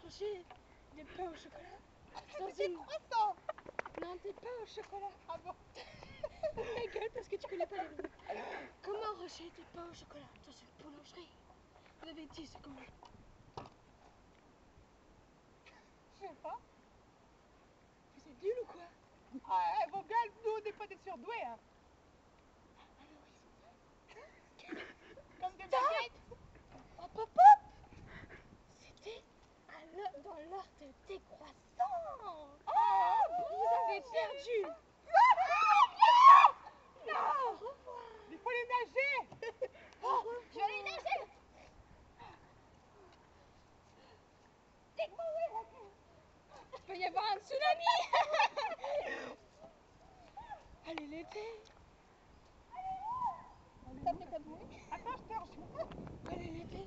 manger des pains au chocolat dans Des une... croissants. Non, des pains au chocolat. Ah bon? Ta gueule, parce que tu connais pas les noms. Comment ranger des pains au chocolat dans une boulangerie? Vous avez 10 secondes. Je sais pas. Vous êtes nuls ou quoi? Ah, vos gars, nous on n'est pas des surdoués, hein. Alors ils sont Comme des baguettes. hop hop hop. C'était dans l'ordre des croissants. Oh, vous avez perdu. Non! Au revoir. Il faut les nager. Au revoir. Je vais aller nager. Dites-moi où est la terre. Il peut y avoir un tsunami. Allez l'été. Ça fait pas de bruit. Attends, je te rejoins. Allez l'été.